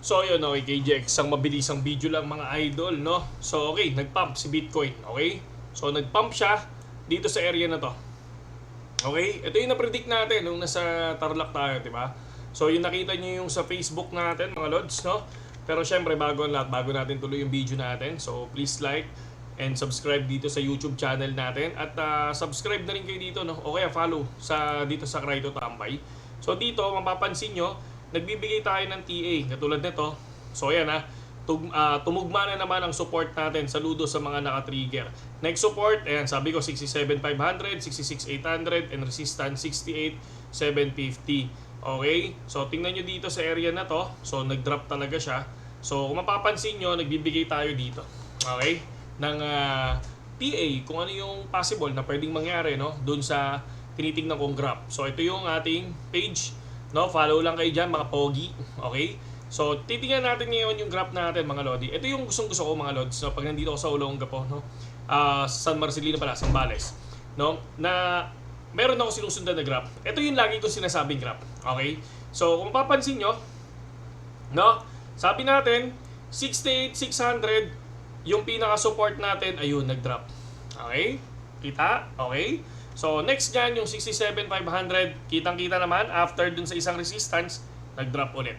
So yun, okay, KJX, ang mabilisang video lang mga idol, no? So okay, nag-pump si Bitcoin, okay? So nag-pump siya dito sa area na to. Okay? Ito yung na-predict natin nung nasa Tarlac tayo, di ba? So yung nakita niyo yung sa Facebook natin, mga lods, no? Pero syempre, bago ang lahat, bago natin tuloy yung video natin, so please like and subscribe dito sa YouTube channel natin. At subscribe na rin kayo dito, no? O kaya follow dito sa Crypto Tambay. So dito, mapapansin nyo, nagbibigay tayo ng TA, katulad nito. So ayan tumugma na naman ang support natin. Saludo sa mga naka-trigger. Next support, ayan, sabi ko 67,500, 66,800, and resistance 68,750. Okay? So tingnan nyo dito sa area na to. So nag-drop talaga siya. So kung mapapansin nyo, nagbibigay tayo dito. Okay? Ng TA, kung ano yung possible na pwedeng mangyari, no? Doon sa tinitingnan kong graph. So ito yung ating page, no? Follow lang kayo dyan, mga pogi. Okay? So titingnan natin ngayon yung graph natin, mga lodi. Ito yung gustong-gusto ko, mga lods, no? Pag nandito ako sa Olongapo, no? San Marcelino pala, Zambales, no? Na meron ako sinusundan na graph. Ito yung lagi ko sinasabing graph. Okay? So kung papansin nyo, no? Sabi natin 68,600 yung pinaka-support natin, ayun, nag-drop. Okay? Kita? Okay? So, next dyan, yung 67,500, kitang-kita naman, after dun sa isang resistance, nag-drop ulit.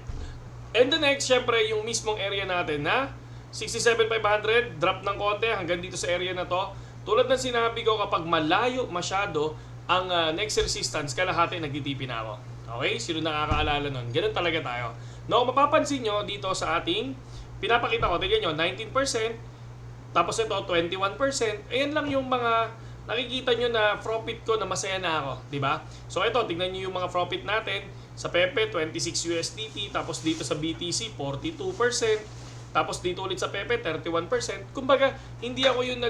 And the next, syempre, yung mismong area natin na 67,500, drop ng konti hanggang dito sa area na to. Tulad ng sinabi ko, kapag malayo masyado ang next resistance, kalahati nagtitipi na ako. Okay? Sino nakakaalala nun? Ganun talaga tayo. No, mapapansin nyo dito sa ating, pinapakita ko, tignan nyo, 19%, tapos ito, 21%. Ayan lang yung mga nakikita nyo na profit ko na masaya na ako. Diba? So ito, tignan nyo yung mga profit natin. Sa Pepe, 26 USDT. Tapos dito sa BTC, 42%. Tapos dito ulit sa Pepe, 31%. Kumbaga, hindi ako yung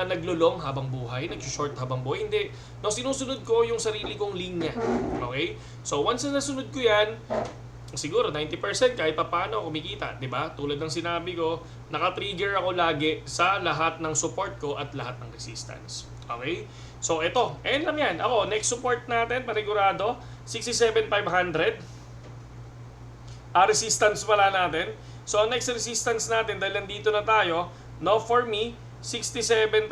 naglulong habang buhay, nag-short habang buhay. Hindi. No, sinusunod ko yung sarili kong linya. Okay? So once na nasunod ko yan, siguro 90% kahit pa paano kumikita, 'di ba? Tulad ng sinabi ko, naka-trigger ako lagi sa lahat ng support ko at lahat ng resistance. Okay? So ito, ayun lang 'yan. Ako, next support natin, panigurado, 67,500. Resistance pala natin. So next resistance natin, dahil nandito na tayo, no, for me, 67,500.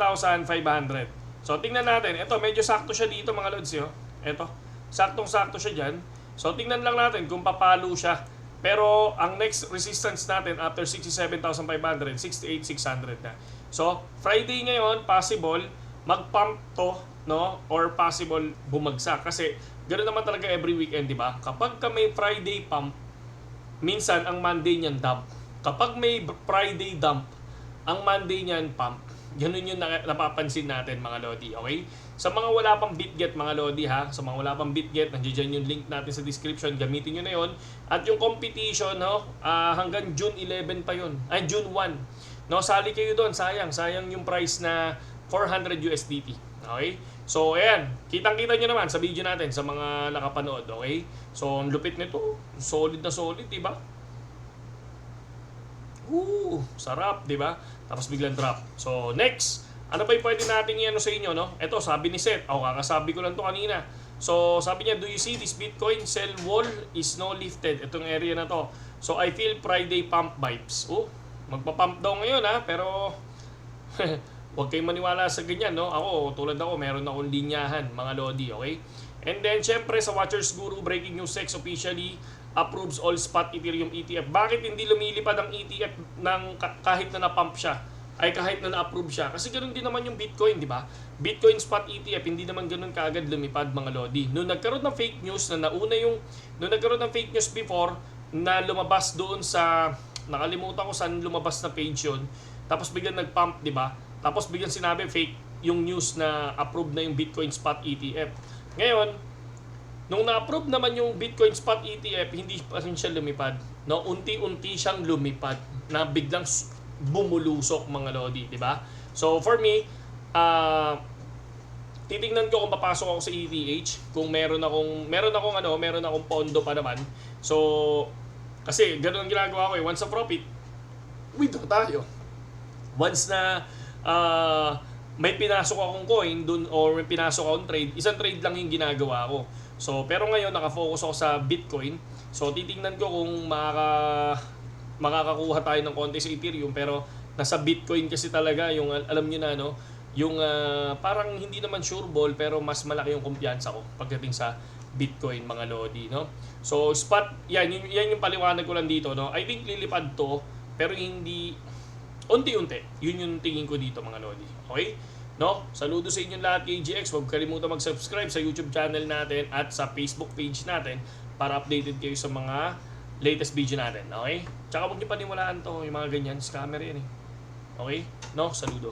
So tingnan natin, ito medyo sakto siya dito, mga lods, yo. Ito, saktong-sakto siya diyan. So tingnan lang natin kung papalo siya. Pero ang next resistance natin after 67,500, 68,600 na. So Friday ngayon, possible mag-pump to, no? Or possible bumagsak. Kasi ganoon naman talaga every weekend, di ba? Kapag may Friday pump, minsan ang Monday niyan dump. Kapag may Friday dump, ang Monday niyan pump. Ganun yung napapansin natin, mga lodi, okay? Sa mga wala pang BitGet, mga lodi, ha? Sa mga wala pang BitGet, nandiyan yung link natin sa description, gamitin nyo na yon. At yung competition, no, hanggang June 11 pa yun. Ay, June 1. No, sali kayo doon, sayang yung price na 400 USDT. Okay? So, ayan, kitang-kita nyo naman sa video natin, sa mga nakapanood, okay? So, ang lupit nito, solid na solid, diba? Sarap, di ba? Tapos biglang drop. So, next, ano pa yung pwede natin i-ano sa inyo, no? Ito, sabi ni Seth. Kakasabi ko lang to kanina. So, sabi niya, do you see this Bitcoin sell wall is no lifted? Itong area na to. So, I feel Friday pump vibes. Magpa-pump daw ngayon, ha? Pero, huwag kayong maniwala sa ganyan, no? Ako, tulad ako, meron akong linyahan, mga lodi, okay? And then, syempre, sa Watchers Guru, breaking news, SEC officially approves all spot Ethereum ETF. Bakit hindi lumilipad ang ETF ng kahit na na-pump siya? Ay kahit na na-approve siya. Kasi ganoon din naman yung Bitcoin, di ba? Bitcoin spot ETF, hindi naman ganoon kaagad lumipad, mga lodi. Noong nagkaroon ng fake news, noong nagkaroon ng fake news before, na lumabas doon sa, nakalimutan ko saan lumabas na page yun, tapos biglang nag-pump, di ba? Tapos biglang sinabi fake yung news na approve na yung Bitcoin spot ETF. Ngayon, nung na-approve naman yung Bitcoin spot ETF, hindi pa rin siya lumipad. No, unti-unti siyang lumipad na biglang bumulusok, mga lodi, di ba? So for me, titingnan ko kung papasok ako sa ETH, kung meron akong pondo pa naman. So kasi ganoon ang ginagawa ko eh, once a profit, withdraw tayo. Once na may pinasok akong coin dun or may pinasok akong trade, isang trade lang yung ginagawa ko. So, pero ngayon nakafocus ako sa Bitcoin. So titingnan ko kung makakakuha tayo ng konti sa Ethereum, pero nasa Bitcoin kasi talaga yung alam niyo na no, yung parang hindi naman sure ball pero mas malaki yung kumpiyansa ko pagdating sa Bitcoin mga lodi, no. So spot yan yung paliwanag ko lang dito, no. I think lilipad to pero hindi unti-unti. Yun yung tingin ko dito mga lodi. Okay? No? Saludo sa inyong lahat KGX. Huwag kalimutan mag-subscribe sa YouTube channel natin at sa Facebook page natin para updated kayo sa mga latest video natin. Okay? Tsaka huwag niyo paniwalaan to. Yung mga ganyan, scammer yan eh. Okay? No? Saludo.